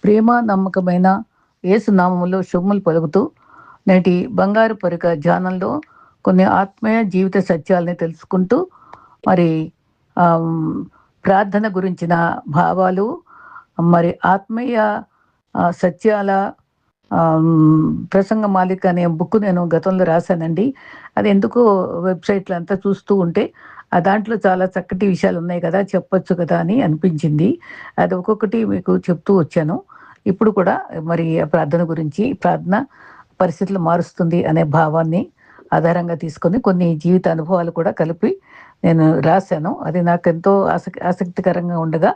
ప్రేమ నమ్మకమైన యేసు నామములో శుభములు పలుకుతూ నేటి బంగారు పరిక ధ్యానంలో కొన్ని ఆత్మీయ జీవిత సత్యాలని తెలుసుకుంటూ మరి ఆమ్, ప్రార్థన గురించిన భావాలు, మరి ఆత్మీయ సత్యాల ప్రసంగ మాలిక అనే బుక్ నేను గతంలో రాశానండి. అది ఎందుకో వెబ్సైట్లు అంతా చూస్తూ ఉంటే దాంట్లో చాలా చక్కటి విషయాలు ఉన్నాయి కదా, చెప్పొచ్చు కదా అని అనిపించింది. అది ఒక్కొక్కటి మీకు చెప్తూ వచ్చాను. ఇప్పుడు కూడా మరి ఆ ప్రార్థన గురించి, ప్రార్థన పరిస్థితులు మారుస్తుంది అనే భావాన్ని ఆధారంగా తీసుకొని కొన్ని జీవిత అనుభవాలు కూడా కలిపి నేను రాశాను. అది నాకెంతో ఆసక్తికరంగా ఉండగా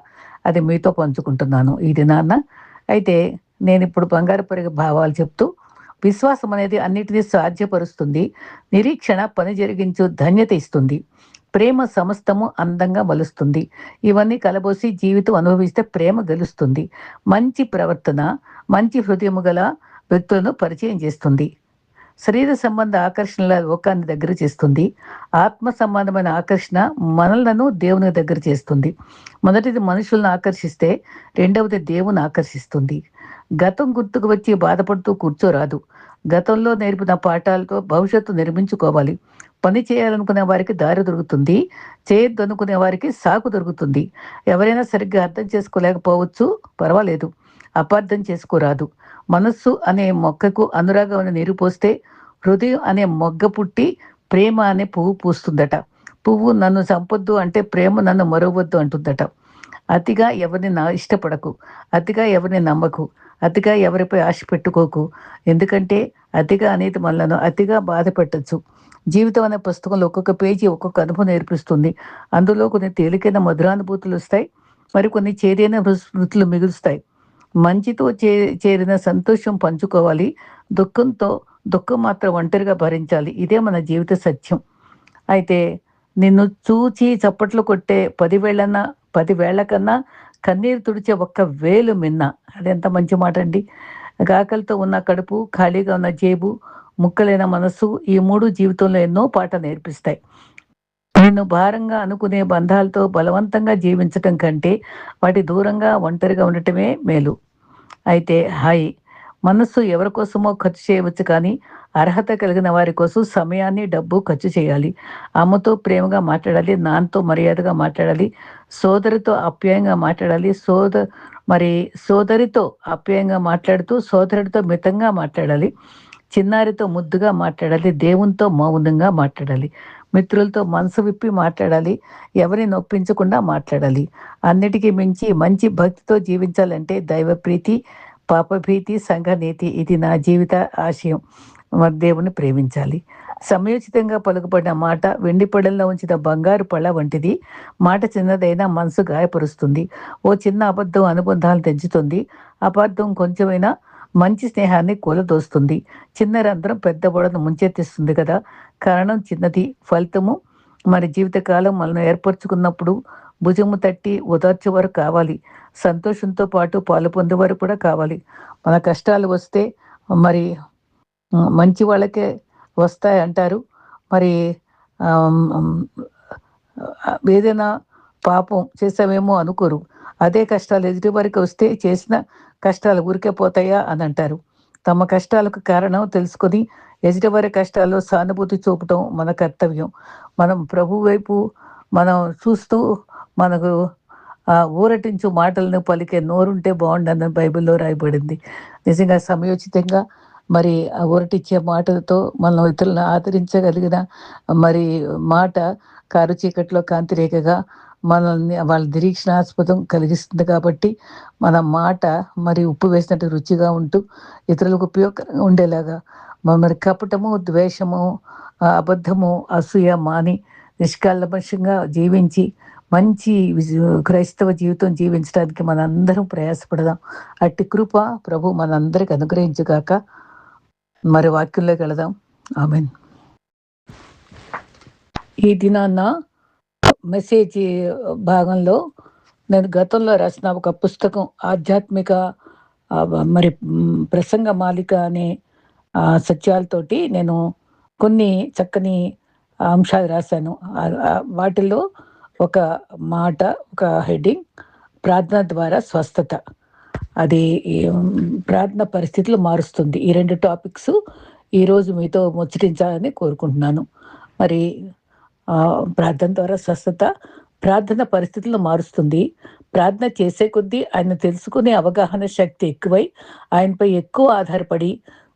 అది మీతో పంచుకుంటున్నాను ఈ దినాన్న. అయితే నేనిప్పుడు బంగారు పరిగె భావాలు చెప్తూ, విశ్వాసం అనేది అన్నిటినీ సాధ్యపరుస్తుంది. నిరీక్షణ పని జరిగించు ధన్యత ఇస్తుంది. ప్రేమ సమస్తము అందంగా మలుస్తుంది. ఇవన్నీ కలబోసి జీవితం అనుభవిస్తే ప్రేమ గెలుస్తుంది. మంచి ప్రవర్తన మంచి హృదయము గల వ్యక్తులను పరిచయం చేస్తుంది. శరీర సంబంధ ఆకర్షణల లోకాన్ని దగ్గర చేస్తుంది. ఆత్మ సంబంధమైన ఆకర్షణ మనలను దేవుని దగ్గర చేస్తుంది. మొదటిది మనుషులను ఆకర్షిస్తే రెండవది దేవుని ఆకర్షిస్తుంది. గతం గుర్తుకు వచ్చి బాధపడుతూ కూర్చోరాదు. గతంలో నేర్పిన పాఠాలతో భవిష్యత్తు నిర్మించుకోవాలి. పని చేయాలనుకునే వారికి దారి దొరుకుతుంది. చేయొద్దు అనుకునే వారికి సాకు దొరుకుతుంది. ఎవరైనా సరిగ్గా అర్థం చేసుకోలేకపోవచ్చు, పర్వాలేదు. అపార్థం చేసుకోరాదు. మనస్సు అనే మొక్కకు అనురాగం నీరు పోస్తే హృదయం అనే మొగ్గ పుట్టి ప్రేమ అనే పువ్వు పూస్తుందట. పువ్వు నన్ను చంపొద్దు అంటే ప్రేమ నన్ను మరవద్దు అంటుందట. అతిగా ఎవరిని ఇష్టపడకు. అతిగా ఎవరిని నమ్మకు. అతిగా ఎవరిపై ఆశ పెట్టుకోకు. ఎందుకంటే అతిగా అనేది మనలను అతిగా బాధ పెట్టచ్చు. జీవితం అనే పుస్తకంలో ఒక్కొక్క పేజీ ఒక్కొక్క అనుభవం నేర్పిస్తుంది. అందులో కొన్ని తేలికైన మధురానుభూతులు వస్తాయి, మరికొన్ని చేదైన స్మృతులు మిగులుస్తాయి. మంచితో చేరిన సంతోషం పంచుకోవాలి. దుఃఖంతో దుఃఖం మాత్రం ఒంటరిగా భరించాలి. ఇదే మన జీవిత సత్యం. అయితే నిన్ను చూచి చప్పట్లు కొట్టే 10 వేళ్ల కన్నా కన్నీరు తుడిచే ఒక్క వేలు మిన్న. అది ఎంత మంచి మాట అండి. ఆకలితో ఉన్న కడుపు, ఖాళీగా ఉన్న జేబు, ముక్కలైన మనస్సు, ఈ మూడు జీవితంలో ఎన్నో పాఠాలు నేర్పిస్తాయి. నిన్ను భారంగా అనుకునే బంధాలతో బలవంతంగా జీవించటం కంటే వాటి దూరంగా ఒంటరిగా ఉండటమే మేలు. అయితే హాయి మనస్సు ఎవరి కోసమో ఖర్చు చేయవచ్చు, కానీ అర్హత కలిగిన వారి కోసం సమయాన్ని, డబ్బు ఖర్చు చేయాలి. అమ్మతో ప్రేమగా మాట్లాడాలి. నాన్నతో మర్యాదగా మాట్లాడాలి. సోదరితో ఆప్యాయంగా మాట్లాడాలి. సోదరితో ఆప్యాయంగా మాట్లాడుతూ సోదరుడితో మితంగా మాట్లాడాలి. చిన్నారితో ముద్దుగా మాట్లాడాలి. దేవునితో మౌనంగా మాట్లాడాలి. మిత్రులతో మనసు విప్పి మాట్లాడాలి. ఎవరిని నొప్పించకుండా మాట్లాడాలి. అన్నిటికీ మించి మంచి భక్తితో జీవించాలంటే దైవ ప్రీతి, పాపభీతి, సంఘనీతి. ఇది నా జీవిత ఆశయం. దేవుని ప్రేమించాలి. సమయోచితంగా పలుకుబడిన మాట వెండి పళ్ళల్లో ఉంచిన బంగారు పళ్ళ వంటిది. మాట చిన్నదైనా మనసు గాయపరుస్తుంది. ఓ చిన్న అబద్ధం అనుబంధాలను తెంచుతుంది. అబద్ధం కొంచెమైనా మంచి స్నేహాన్ని కూలదోస్తుంది. చిన్న రంధ్రం పెద్ద బుడను ముంచెత్తిస్తుంది కదా. కారణం చిన్నది, ఫలితము మరి జీవితకాలం మనల్ని ఏర్పరచుకున్నప్పుడు భుజము తట్టి ఓదార్చేవారు కావాలి. సంతోషంతో పాటు పాలు పొందేవారు కూడా కావాలి. మన కష్టాలు వస్తే మరి మంచి వాళ్ళకే వస్తాయి అంటారు. మరి ఏదైనా పాపం చేసామేమో అనుకోరు. అదే కష్టాలు ఎదుటి వారికి వస్తే చేసిన కష్టాలు ఊరికే పోతాయా అని అంటారు. తమ కష్టాలకు కారణం తెలుసుకొని ఎదుటివారి కష్టాల్లో సానుభూతి చూపటం మన కర్తవ్యం. మనం ప్రభు వైపు మనం చూస్తూ మనకు ఊరటించు మాటలను పలికే నోరుంటే బాగుండని బైబిల్లో రాయబడింది. నిజంగా సమయోచితంగా మరి ఆ ఊరటిచ్చే మాటలతో మనం ఇతరులను ఆదరించగలిగిన మరి మాట కారు చీకట్లో కాంతిరేఖగా మనల్ని వాళ్ళ నిరీక్షణాస్పదం కలిగిస్తుంది. కాబట్టి మన మాట మరి ఉప్పు వేసినట్టు రుచిగా ఉంటూ ఇతరులకు ఉపయోగకరంగా ఉండేలాగా మరి కపటము, ద్వేషము, అబద్ధము, అసూయ మాని నిష్కల్మషంగా జీవించి మంచి క్రైస్తవ జీవితం జీవించడానికి మనందరం ప్రయాసపడదాం. అట్టి కృప ప్రభు మనందరికి అనుగ్రహించుగాక. మరి వాక్యంలోకి వెళదాం. ఆమేన్. ఈ దినాన్న మెసేజ్ భాగంలో నేను గతంలో రాసిన ఒక పుస్తకం ఆధ్యాత్మిక మరి ప్రసంగ మాలిక అనే సత్యాలతోటి నేను కొన్ని చక్కని అంశాలు రాశాను. వాటిల్లో ఒక మాట, ఒక హెడ్డింగ్, ప్రార్థన ద్వారా స్వస్థత. అది ప్రార్థన పరిస్థితులు మారుస్తుంది. ఈ 2 టాపిక్స్ ఈరోజు మీతో ముచ్చటించాలని కోరుకుంటున్నాను. మరి ప్రార్థన ద్వారా స్వస్థత, ప్రార్థన పరిస్థితులను మారుస్తుంది. ప్రార్థన చేసే కొద్దీ ఆయన తెలుసుకునే అవగాహన శక్తి ఎక్కువై, ఆయనపై ఎక్కువ ఆధారపడి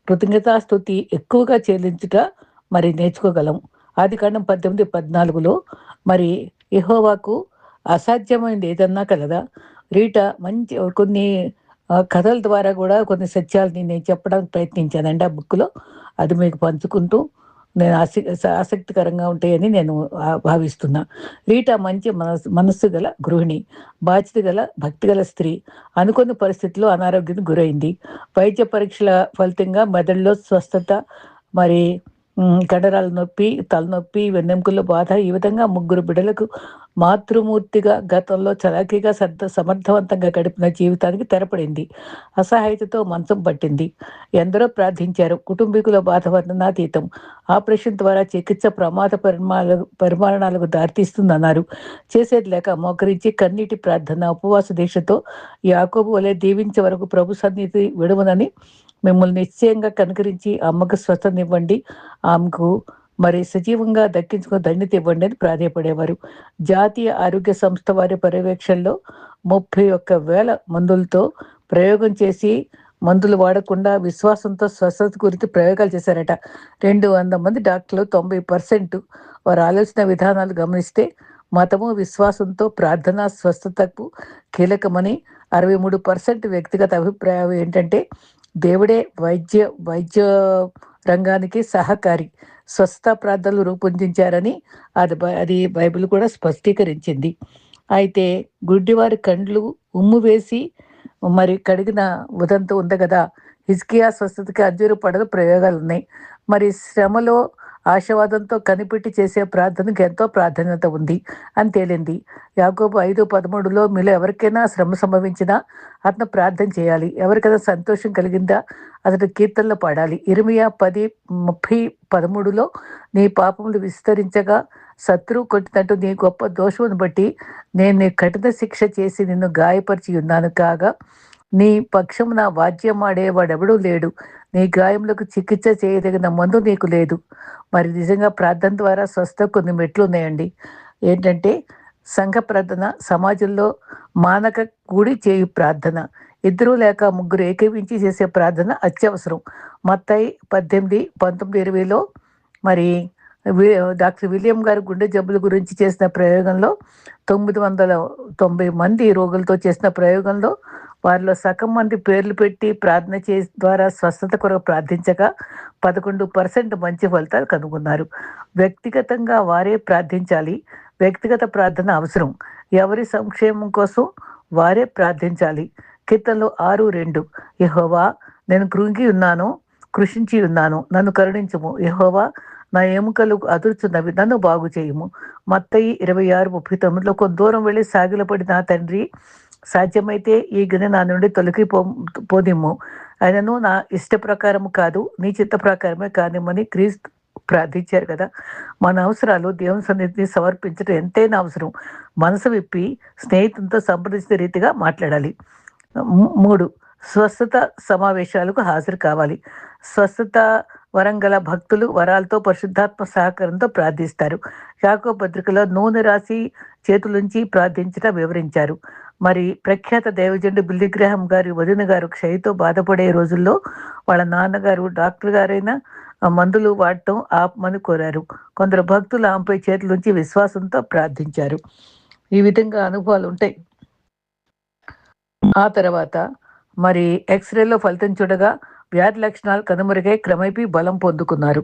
కృతజ్ఞతాస్తుతి ఎక్కువగా చెల్లించుట మరి నేర్చుకోగలం. ఆదికాండం 18:14లో మరి యెహోవాకు అసాధ్యమైనది ఏదన్నా కలదా? రీటా మంచి కొన్ని కథల ద్వారా కూడా కొన్ని సత్యాలని నేను చెప్పడానికి ప్రయత్నించానండి ఆ బుక్‌లో. అది మీకు పంచుకుంటూ నేను ఆసక్తికరంగా ఉంటాయని నేను భావిస్తున్నా. రీటా మంచి మనస్సు గల గృహిణి, బాధ్యత గల, భక్తి గల స్త్రీ. అనుకోని పరిస్థితుల్లో అనారోగ్యానికి గురైంది. వైద్య పరీక్షల ఫలితంగా మెదడులో స్వస్థత, మరి కండరాల నొప్పి, తలనొప్పి, వెన్నెముకల్లో బాధ, ఈ విధంగా 3 బిడ్డలకు మాతృమూర్తిగా గతంలో చలాకీగా సమర్థవంతంగా గడిపిన జీవితానికి తెరపడింది. అసహాయతతో మంచం పట్టింది. ఎందరో ప్రార్థించారు. కుటుంబీకుల బాధ వర్ణనాతీతం. ఆపరేషన్ ద్వారా చికిత్స ప్రమాద పరిమాణాలకు దారితీస్తుందన్నారు. చేసేది లేక మోకరించి కన్నీటి ప్రార్థన, ఉపవాస దీక్షతో యాకోబు వలె దీవించే వరకు ప్రభు సన్నిధి విడువనని, మిమ్మల్ని నిశ్చయంగా కనుకరించి అమ్మకు స్వస్థనివ్వండి, ఆమెకు మరి సజీవంగా దక్కించుకుని ధన్యత ఇవ్వండి అని ప్రాధేయపడేవారు. జాతీయ ఆరోగ్య సంస్థ వారి పర్యవేక్షణలో 31,000 మందులతో ప్రయోగం చేసి, మందులు వాడకుండా విశ్వాసంతో స్వస్థత గురించి ప్రయోగాలు చేశారట. 200 మంది డాక్టర్లు 90% వారు ఆలోచన విధానాలు గమనిస్తే మతము, విశ్వాసంతో ప్రార్థన స్వస్థతకు కీలకమని, 63% వ్యక్తిగత అభిప్రాయం ఏంటంటే దేవుడే వైద్య రంగానికి సహకారి, స్వస్థ ప్రార్థనలు రూపొందించారని అది బైబిల్ కూడా స్పష్టీకరించింది. అయితే గుడ్డివారి కండ్లు ఉమ్ము వేసి మరి కడిగిన ఉదంతం ఉంది కదా, హిజ్కియా స్వస్థతకి అంజూరు పడగ ప్రయోగాలు ఉన్నాయి. మరి శ్రమలో ఆశావాదంతో కనిపెట్టి చేసే ప్రార్థనకు ఎంతో ప్రాధాన్యత ఉంది అని తేలింది. యాకోబు 5:13లో మీలో ఎవరికైనా శ్రమ సంభవించినా అతను ప్రార్థన చేయాలి. ఎవరికైనా సంతోషం కలిగిందా అతడు కీర్తనలు పాడాలి. ఇర్మియా 10:30-13లో నీ పాపములు విస్తరించగా శత్రువు కొట్టినట్టు నీ గొప్ప దోషమును బట్టి నేను నీ కఠిన శిక్ష చేసి నిన్ను గాయపరిచి ఉన్నాను కాగా, నీ పక్షమున వాద్యమాడేవాడెవడూ లేడు, నీ గాయములకు చికిత్స చేయదగిన మందు నీకు లేదు. మరి నిజంగా ప్రార్థన ద్వారా స్వస్థ కొన్ని మెట్లు ఉన్నాయండి. ఏంటంటే సంఘ ప్రార్థన, సమాజంలో మానక కూడి చేయు ప్రార్థన, 2 లేక 3 ఏకీవించి చేసే ప్రార్థన అత్యవసరం. మత్తయి 18:19-20లో మరి డాక్టర్ విలియం గారు గుండె జబ్బుల గురించి చేసిన ప్రయోగంలో 990 మంది రోగులతో చేసిన ప్రయోగంలో వారిలో సగం మంది పేర్లు పెట్టి ప్రార్థన ద్వారా స్వస్థత కొరకు ప్రార్థించగా 11% మంచి ఫలితాలు కనుగొన్నారు. వ్యక్తిగతంగా వారే ప్రార్థించాలి. వ్యక్తిగత ప్రార్థన అవసరం. ఎవరి సంక్షేమం కోసం వారే ప్రార్థించాలి. కీర్తనలు 6:2 యెహోవా నేను కృంగి ఉన్నాను, కృషించి ఉన్నాను, నన్ను కరుణించుము. యెహోవా నా ఎముకలు అదుర్చున్నవి, నన్ను బాగు చేయుము. మత్తయి 26:39లో కొంత దూరం వెళ్ళి సాగిలపడి నా తండ్రి, సాధ్యమైతే ఈ గిన్నె నా నుండి పోనిమ్ము, ఆయనను నా ఇష్ట ప్రకారము కాదు నీ చిత్త ప్రకారమే కానిమ్మని క్రీస్తు ప్రార్థించారు కదా. మన అవసరాలు దేవుని సన్నిధిని సమర్పించడం ఎంతైనా అవసరం. మనసు విప్పి స్నేహితులతో సంప్రదించిన రీతిగా మాట్లాడాలి. 3 స్వస్థత సమావేశాలకు హాజరు కావాలి. స్వస్థత వరం గల భక్తులు వరాలతో పరిశుద్ధాత్మ సహకారంతో ప్రార్థిస్తారు. యాకోబు పత్రికలో నూనె రాసి చేతులుంచి ప్రార్థించడం వివరించారు. మరి ప్రఖ్యాత దైవజనుడు బిల్లీ గ్రాహం గారి వదిన గారు క్షయతో బాధపడే రోజుల్లో వాళ్ళ నాన్నగారు డాక్టర్ గారైనా మందులు వాడటం ఆపమని కోరారు. కొందరు భక్తులు ఆమెపై చేతులుంచి విశ్వాసంతో ప్రార్థించారు. ఈ విధంగా అనుభవాలు ఉంటాయి. ఆ తర్వాత మరి ఎక్స్రేలో ఫలితం చూడగా వ్యాధి లక్షణాలు కనుమరుగై క్రమేపీ బలం పొందుకున్నారు.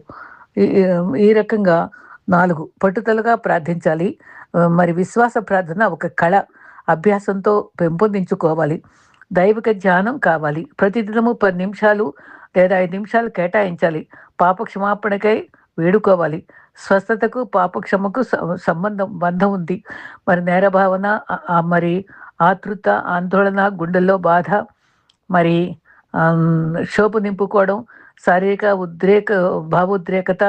ఈ రకంగా 4 పట్టుదలగా ప్రార్థించాలి. మరి విశ్వాస ప్రార్థన ఒక కళ, అభ్యాసంతో పెంపొందించుకోవాలి. దైవిక ధ్యానం కావాలి. ప్రతిదినము 10 నిమిషాలు లేదా 5 నిమిషాలు కేటాయించాలి. పాప క్షమాపణకై వేడుకోవాలి. స్వస్థతకు పాపక్షమకు బంధం ఉంది. మరి నేర భావన, మరి ఆతృత, ఆందోళన, గుండెల్లో బాధ, మరి శోపు నింపుకోవడం, శారీరక భావోద్రేకత,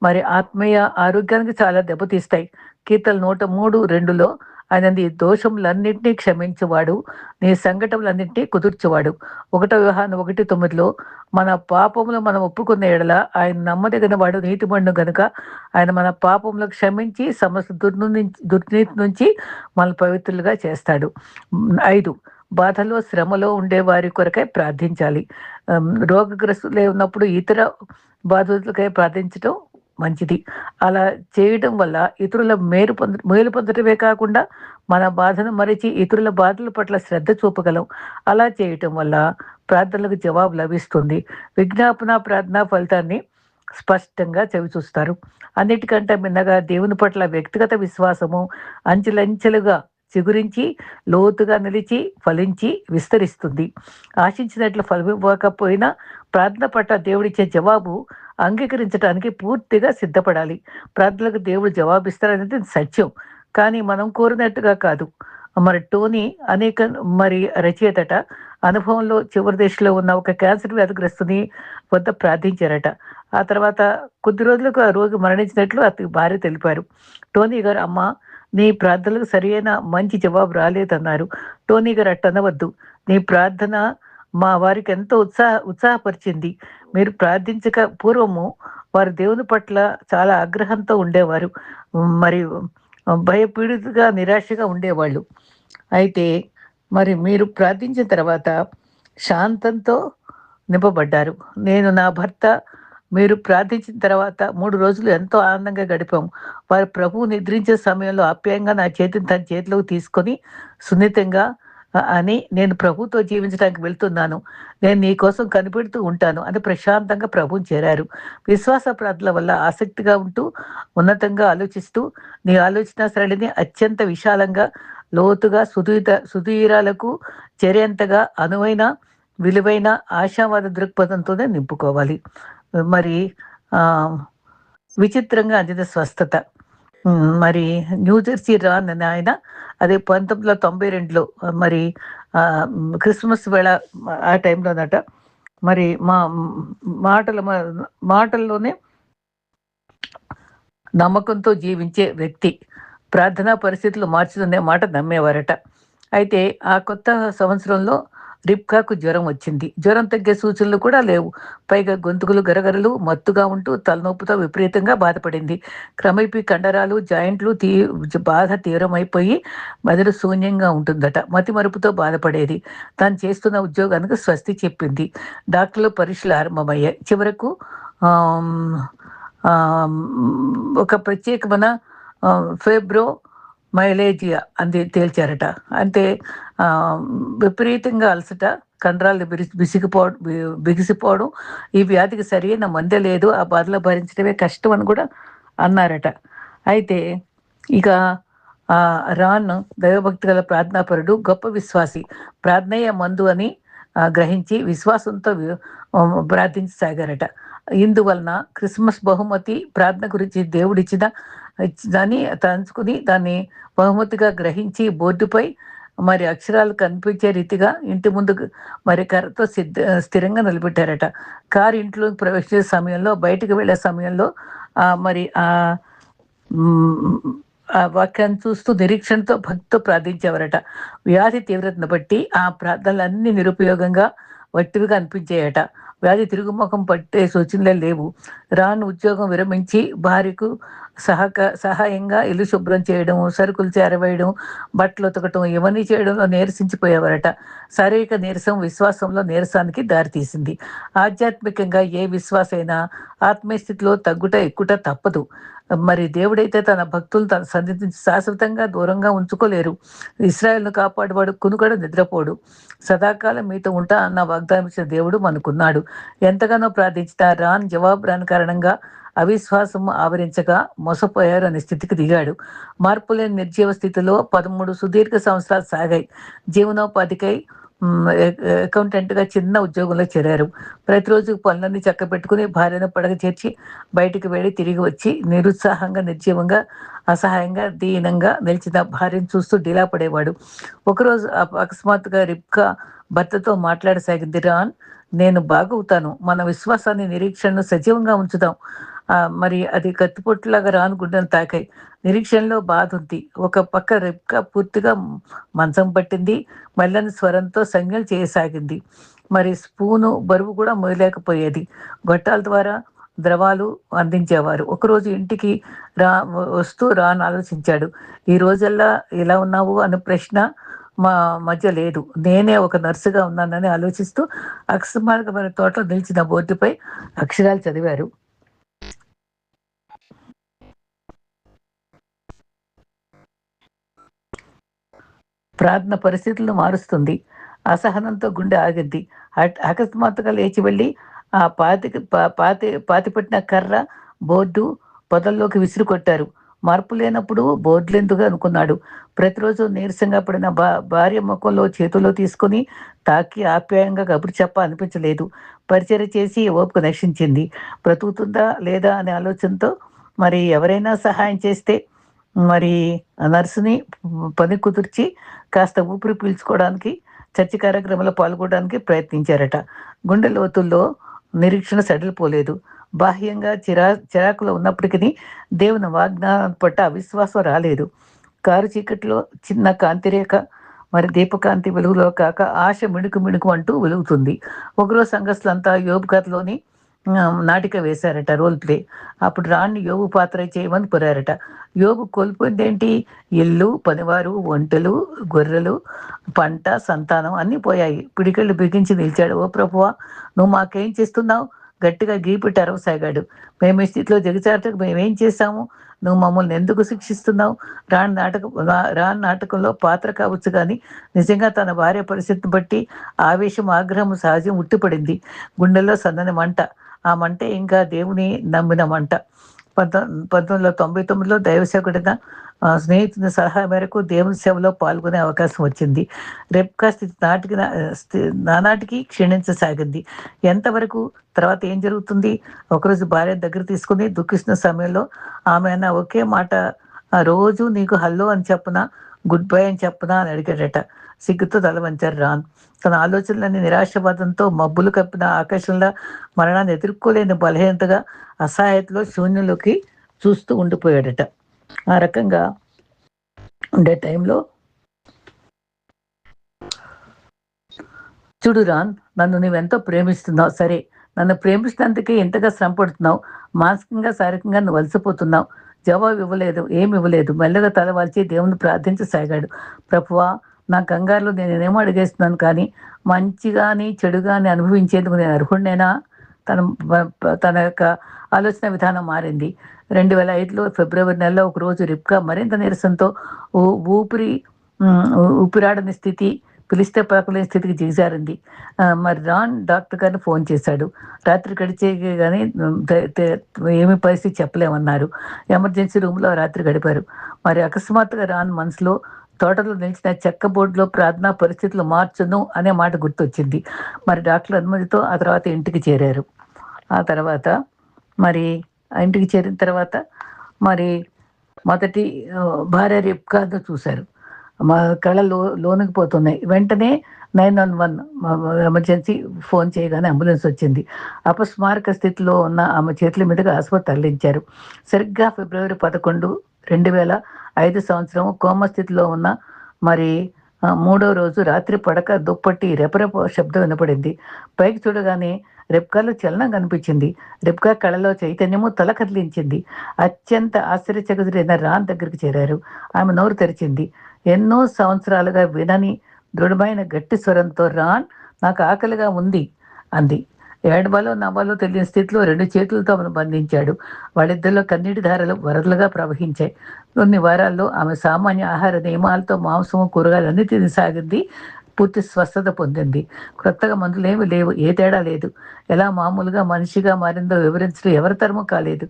మరి ఆత్మీయ ఆరోగ్యానికి చాలా దెబ్బతీస్తాయి. కీర్తనలు 103:2లో ఆయన నీ దోషములన్నింటినీ క్షమించువాడు, నీ సంకటములన్నింటినీ కుదుర్చువాడు. 1 యోహాను 1:9 మన పాపములు మనం ఒప్పుకున్న ఎడల ఆయన నమ్మదగిన వాడు, నీతిమంతుడు గనుక ఆయన మన పాపములు క్షమించి సమస్త దుర్నీతి నుంచి మనల్ని పవిత్రులుగా చేస్తాడు. 5 బాధలో శ్రమలో ఉండే వారి కొరకై ప్రార్థించాలి. రోగగ్రస్తులే ఉన్నప్పుడు ఇతర బాధితులకై ప్రార్థించడం మంచిది. అలా చేయడం వల్ల ఇతరుల మేలు పొందటమే కాకుండా మన బాధను మరిచి ఇతరుల బాధల పట్ల శ్రద్ధ చూపగలం. అలా చేయటం వల్ల ప్రార్థనలకు జవాబు లభిస్తుంది. విజ్ఞాపన ప్రార్థన ఫలితాన్ని స్పష్టంగా చవిచూస్తారు. అన్నిటికంటే మిన్నగా దేవుని పట్ల వ్యక్తిగత విశ్వాసము అంచెలంచెలుగా చిగురించి లోతుగా నిలిచి ఫలించి విస్తరిస్తుంది. ఆశించినట్లు ఫలమివ్వకపోయినా ప్రార్థన పట్ల దేవుడిచ్చే జవాబు అంగీకరించడానికి పూర్తిగా సిద్ధపడాలి. ప్రార్థనలకు దేవుడు జవాబిస్తారనేది సత్యం, కానీ మనం కోరినట్టుగా కాదు. టోనీ అనేక రచయితట అనుభవంలో చివరి దశలో ఉన్న ఒక క్యాన్సర్ వ్యాధిగ్రస్తుని వద్ద ప్రార్థించారట. ఆ తర్వాత కొద్ది రోజులకు ఆ రోగి మరణించినట్లు అతని భార్య తెలిపారు. టోనీ గారు, అమ్మ నీ ప్రార్థనలకు సరియైన మంచి జవాబు రాలేదన్నారు. టోనీ గారు అట్టనవద్దు, నీ ప్రార్థన మా వారికి ఎంతో ఉత్సాహపరిచింది. మీరు ప్రార్థించక పూర్వము వారు దేవుని పట్ల చాలా ఆగ్రహంతో ఉండేవారు, మరియు భయపీడితగా నిరాశగా ఉండేవాళ్ళు. అయితే మీరు ప్రార్థించిన తర్వాత శాంతంతో నింపబడ్డారు. నేను నా భర్త మీరు ప్రార్థించిన తర్వాత 3 రోజులు ఎంతో ఆనందంగా గడిపాం. వారు ప్రభువు నిద్రించే సమయంలో ఆప్యాయంగా నా చేతిని తన చేతిలోకి తీసుకొని సున్నితంగా అని నేను ప్రభుతో జీవించడానికి వెళ్తున్నాను, నేను నీ కోసం కనిపెడుతూ ఉంటాను అని ప్రశాంతంగా ప్రభువుని చేరారు. విశ్వాస ప్రార్థనల వల్ల ఆసక్తిగా ఉంటూ ఉన్నతంగా ఆలోచిస్తూ నీ ఆలోచన సరళిని అత్యంత విశాలంగా లోతుగా సుధీరాలకు చేరేంతగా అనువైన విలువైన ఆశావాద దృక్పథంతోనే నింపుకోవాలి. విచిత్రంగా అందిన స్వస్థత. న్యూజెర్సీ రాన్ అని ఆయన, అదే 1992లో క్రిస్మస్ వేళ ఆ టైంలోనట మా మాటల్లోనే నమ్మకంతో జీవించే వ్యక్తి ప్రార్థనా పరిస్థితులు మార్చుతుందే మాట నమ్మేవారట. అయితే ఆ కొత్త సంవత్సరంలో రిబ్కాకు జ్వరం వచ్చింది. జ్వరం తగ్గే సూచనలు కూడా లేవు. పైగా గొంతుకులు గరగరలు మత్తుగా ఉంటూ తలనొప్పితో విపరీతంగా బాధపడింది. క్రమేపీ కండరాలు జాయింట్లు బాధ తీవ్రమైపోయి మెదడు శూన్యంగా ఉంటుందట. మతిమరుపుతో బాధపడేది. తాను చేస్తున్న ఉద్యోగానికి స్వస్తి చెప్పింది. డాక్టర్లు పరీక్షలు ఆరంభమయ్యాయి. చివరకు ఒక ప్రత్యేకమైన ఫెబ్రో మైలేజియా అంది తేల్చారట. అంటే విపరీతంగా అలసట, కండరాలు బిగిసిపోవడం, ఈ వ్యాధికి సరైన మందే లేదు, ఆ బాధలో భరించడమే కష్టం అని కూడా అన్నారట. అయితే ఇక రాన్ దైవభక్తి గల ప్రార్థనాపరుడు, గొప్ప విశ్వాసి, ప్రార్థనయ్య మందు అని గ్రహించి విశ్వాసంతో ప్రార్థించసాగారట. ఇందువలన క్రిస్మస్ బహుమతి ప్రార్థన గురించి దేవుడిచ్చిన దాన్ని తలుచుకుని దాన్ని బహుమతిగా గ్రహించి బోర్డుపై అక్షరాలు కనిపించే రీతిగా ఇంటి ముందు కర్రతో స్థిరంగా నిలబెట్టారట. కారు ఇంట్లో ప్రవేశించే సమయంలో, బయటకు వెళ్ళే సమయంలో ఆ వాక్యాన్ని చూస్తూ నిరీక్షణతో భక్తితో ప్రార్థించేవారట. వ్యాధి తీవ్రతను బట్టి ఆ ప్రార్థనలన్నీ నిరుపయోగంగా వట్టివిగా అనిపించాయట. వ్యాధి తిరుగుముఖం పట్టే సూచనలే లేవు. రాను ఉద్యోగం విరమించి భార్యకు సహాయంగా ఇల్లు శుభ్రం చేయడం, సరుకులు చేరవేయడం, బట్టలు ఉతకటం ఇవన్నీ చేయడంలో నీరసించిపోయేవారట. శారీరక నీరసం విశ్వాసంలో నీరసానికి దారితీసింది. ఆధ్యాత్మికంగా ఏ విశ్వాసైనా ఆత్మీయ స్థితిలో తగ్గుట ఎక్కుట తప్పదు. దేవుడైతే తన భక్తులు తన సన్నిధి శాశ్వతంగా దూరంగా ఉంచుకోలేరు. ఇశ్రాయేలును కాపాడువాడు కునుకడు నిద్రపోడు, సదాకాలం మీతో ఉంటా అన్న వాగ్దానం ఇచ్చిన దేవుడు మనకున్నాడు. ఎంతగానో ప్రార్థించిన రాన్ జవాబు రాని కారణంగా అవిశ్వాసం ఆవరించగా మోసపోయారు అనే స్థితికి దిగాడు. మార్పులేని నిర్జీవ స్థితిలో 13 సుదీర్ఘ సంవత్సరాలు సాగాయి. జీవనోపాధికై అకౌంటెంట్గా చిన్న ఉద్యోగంలో చేరారు. ప్రతిరోజు పనులన్నీ చక్కబెట్టుకుని భార్యను పడగ చేర్చి బయటికి వెళ్ళి తిరిగి వచ్చి నిరుత్సాహంగా, నిర్జీవంగా, అసహాయంగా, దీనంగా నిలిచిన భార్యను చూస్తూ డీలా పడేవాడు. ఒకరోజు అకస్మాత్తుగా రిబ్కా భర్తతో మాట్లాడసాగింది. రాన్, నేను బాగవుతాను, మన విశ్వాసాన్ని నిరీక్షణను సజీవంగా ఉంచుదాం మరి అది కత్తిపొట్టులాగా రాను గుండెను తాకాయి. నిరీక్షణలో బాధుంది. ఒక పక్క రెబ్కా పూర్తిగా మంచం పట్టింది. మెల్లని స్వరంతో సంజ్ఞలు చేయసాగింది. మరి స్పూను బరువు కూడా మోయలేకపోయేది. గొట్టాల ద్వారా ద్రవాలు అందించేవారు. ఒకరోజు ఇంటికి వస్తూ రాన్ ఆలోచించాడు. ఈ రోజల్లా ఎలా ఉన్నావు అనే ప్రశ్న మా మధ్య లేదు. నేనే ఒక నర్సుగా ఉన్నానని ఆలోచిస్తూ అకస్మాత్తుగా తోటలో నిలిచిన బోర్డుపై అక్షరాలు చదివారు. ప్రార్థన పరిస్థితులను మారుస్తుంది. అసహనంతో గుండె ఆగిద్ది. అకస్మాత్తుగా లేచి వెళ్ళి ఆ పాతిపెట్టిన కర్ర, బోర్డు పొదల్లోకి విసిరి కొట్టారు. మార్పు లేనప్పుడు బోర్డులెందుకు అనుకున్నాడు. ప్రతిరోజు నీరసంగా పడిన భార్య ముఖంలో చేతుల్లో తీసుకుని తాకి ఆప్యాయంగా కబురు చెప్ప అనిపించలేదు. పరిచర్య చేసి ఓపిక నశించింది. బ్రతుకుతుందా లేదా అనే ఆలోచనతో మరి ఎవరైనా సహాయం చేస్తే మరి ఆ నర్సుని పని కుదిర్చి కాస్త ఊపిరి పీల్చుకోవడానికి చర్చి కార్యక్రమంలో పాల్గొనడానికి ప్రయత్నించారట. గుండె లోతుల్లో నిరీక్షణ సడలిపోలేదు. బాహ్యంగా చిరాకులో ఉన్నప్పటికీ దేవుని వాగ్దానం పట్ల అవిశ్వాసం రాలేదు. కారు చీకట్లో చిన్న కాంతిరేఖ మరి దీపకాంతి వెలుగులో కాక ఆశ మిణుకు మిణుకు అంటూ వెలుగుతుంది. ఒకరోజు సంఘస్థులంతా యోబు కథలోని నాటిక వేశారట, రోల్ ప్లే. అప్పుడు రాణి యోబు పాత్ర చేయమని కోరారట. యోబు కోల్పోయిందేంటి? ఇల్లు, పనివారు, ఒంటెలు, గొర్రెలు, పంట, సంతానం అన్నీ పోయాయి. పిడికిళ్ళు బిగించి నిలిచాడు. ఓ ప్రభువా, నువ్వు మాకేం చేస్తున్నావు? గట్టిగా గీపెట్టి అరవసాగాడు. మేము ఈ స్థితిలో దిగజారటకు మేమేం చేశాము? నువ్వు మమ్మల్ని ఎందుకు శిక్షిస్తున్నావు? రాని నాటకంలో పాత్ర కావచ్చు కానీ నిజంగా తన భార్య పరిస్థితిని బట్టి ఆవేశం, ఆగ్రహం సహజం ఉట్టిపడింది. గుండెల్లో సన్నని మంట. ఆ మంటే ఇంకా దేవుని నమ్మిన మంట. 1999లో దైవసేవకుడైన స్నేహితుని సలహా మేరకు దేవుని సేవలో పాల్గొనే అవకాశం వచ్చింది. రెబ్కా స్థితి నానాటికి క్షీణించసాగింది. ఎంతవరకు? తర్వాత ఏం జరుగుతుంది? ఒకరోజు భార్య దగ్గర తీసుకుని దుఃఖిస్తున్న సమయంలో ఆమె అన్న ఒకే మాట, రోజు నీకు హల్లో అని చెప్పనా, గుడ్ బై అని చెప్పనా అని అడిగాడట. సిగ్గుతో తల వంచారు రాన్. తన ఆలోచనలన్నీ నిరాశవాదంతో మబ్బులు కప్పిన ఆకాశంలో మరణాన్ని ఎదుర్కోలేని బలహీనతగా, అసహాయతలో, శూన్యంలోకి చూస్తూ ఉండిపోయాడట. ఆ రకంగా ఉండే టైంలో, చూడు రాన్, నన్ను నువ్వెంతో ప్రేమిస్తున్నావు. సరే, నన్ను ప్రేమిస్తున్నందుకే ఎంతగా శ్రమ పడుతున్నావు. మానసికంగా, శారీరకంగా నువ్వు వలసిపోతున్నావు. జవాబు ఇవ్వలేదు, ఏమి ఇవ్వలేదు. మెల్లగా తల వాల్చి దేవుని ప్రార్థించసాగాడు. ప్రభువా, నా కంగారులో నేనేమో అడిగేస్తున్నాను కానీ మంచి కానీ చెడు కానీ అనుభవించేందుకు నేను అర్హుడినేనా? తన తన యొక్క ఆలోచన విధానం మారింది. 2005లో ఫిబ్రవరి నెలలో ఒకరోజు రిబ్కా మరింత నీరసంతో ఊపిరి ఊపిరాడని స్థితి, పిలిస్తే పలకలేని స్థితికి దిగజారింది. మరి రాన్ డాక్టర్ గారిని ఫోన్ చేశాడు. రాత్రి గడిచే కానీ ఏమి పరిస్థితి చెప్పలేమన్నారు. ఎమర్జెన్సీ రూమ్లో రాత్రి గడిపారు. మరి అకస్మాత్తుగా రాన్ మనసులో తోటలో నిలిచిన చెక్క బోర్డులో ప్రార్థనా పరిస్థితులు మార్చును అనే మాట గుర్తొచ్చింది. మరి డాక్టర్ అనుమతితో ఆ తర్వాత ఇంటికి చేరారు. ఆ తర్వాత మరి ఇంటికి చేరిన తర్వాత మరి మొదటి భార్య రిబ్కాను చూశారు. మా కళ్ళ లోనికి పోతున్నాయి. వెంటనే 911 ఎమర్జెన్సీ ఫోన్ చేయగానే అంబులెన్స్ వచ్చింది. అపస్మారక స్థితిలో ఉన్న ఆమె చేతుల మీదుగా ఆసుపత్రి తరలించారు. సరిగ్గా ఫిబ్రవరి 11, 2005 సంవత్సరం కోమా స్థితిలో ఉన్న మరి మూడో రోజు రాత్రి పడక దుప్పటి రెపరెప శబ్దం వినపడింది. పైకి చూడగానే రెబ్కాలో చలనం కనిపించింది. రెబ్కా కళ్ళలో చైతన్యము తల కదిలించింది. అత్యంత ఆశ్చర్యచకితుడైన రాన్ దగ్గరికి చేరారు. ఆమె నోరు తెరిచింది. ఎన్నో సంవత్సరాలుగా వినని దృఢమైన గట్టి స్వరంతో, రాన్, నాకు ఆకలిగా ఉంది అంది. ఏడవాలో నవ్వాలో తెలియని స్థితిలో 2 చేతులతో ఆమెను బంధించాడు. వాళ్ళిద్దరిలో కన్నీటి ధారలు వరదలుగా ప్రవహించాయి. కొన్ని వారాల్లో ఆమె సామాన్య ఆహార నియమాలతో మాంసము, కూరగాయలన్నీ తినసాగింది. పూర్తి స్వస్థత పొందింది. కొత్తగా మందులేమీ లేవు. ఏ తేడా లేదు. ఎలా మామూలుగా మనిషిగా మారిందో వివరించడం ఎవరి తరమూ కాలేదు.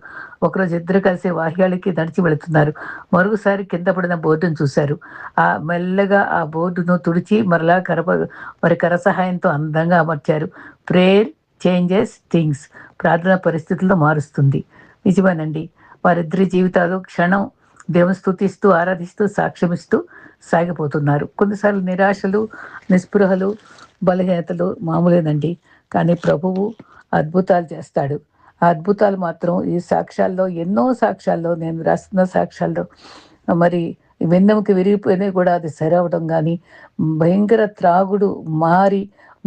ఒకరోజు ఇద్దరు కలిసి వాహ్యాలకి నడిచి వెళుతున్నారు. మరోసారి కింద పడిన బోర్డును చూశారు. మెల్లగా ఆ బోర్డును తుడిచి మరలా కర సహాయంతో అందంగా అమర్చారు. Prayer changes things. ప్రార్థన పరిస్థితుల్లో మారుస్తుంది. నిజమేనండి. వారిద్దరి జీవితాలు క్షణం దేవుని స్తుతిస్తూ, ఆరాధిస్తూ, సాక్ష్యమిస్తూ సాగిపోతున్నారు. కొన్నిసార్లు నిరాశలు, నిస్పృహలు, బలహీనతలు మామూలేనండి. కానీ ప్రభువు అద్భుతాలు చేస్తాడు. ఆ అద్భుతాలు మాత్రం ఈ సాక్ష్యాల్లో ఎన్నో సాక్ష్యాల్లో నేను రాస్తున్న సాక్ష్యాల్లో మరి వెన్నెముక విరిగిపోయినవి కూడా అది సరవడం గానీ, భయంకర త్రాగుడు మారి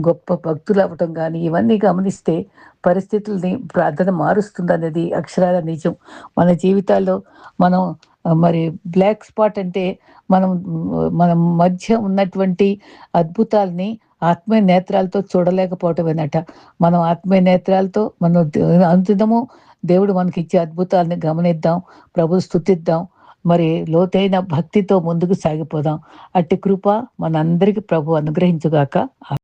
గొప్ప భక్తులవ్వటం గానీ, ఇవన్నీ గమనిస్తే పరిస్థితుల్ని ప్రార్థన మారుస్తుందనేది అక్షరాల నిజం. మన జీవితాల్లో మనం మరి బ్లాక్ స్పాట్ అంటే మనం మధ్య ఉన్నటువంటి అద్భుతాల్ని ఆత్మీయ నేత్రాలతో చూడలేకపోవటమేనట. మనం ఆత్మీయ నేత్రాలతో మనం అనుదినము దేవుడు మనకిచ్చే అద్భుతాలను గమనిద్దాం, ప్రభువు స్తుతిద్దాం. మరి లోతైన భక్తితో ముందుకు సాగిపోదాం. అట్టి కృప మనందరికి ప్రభు అనుగ్రహించుగాక.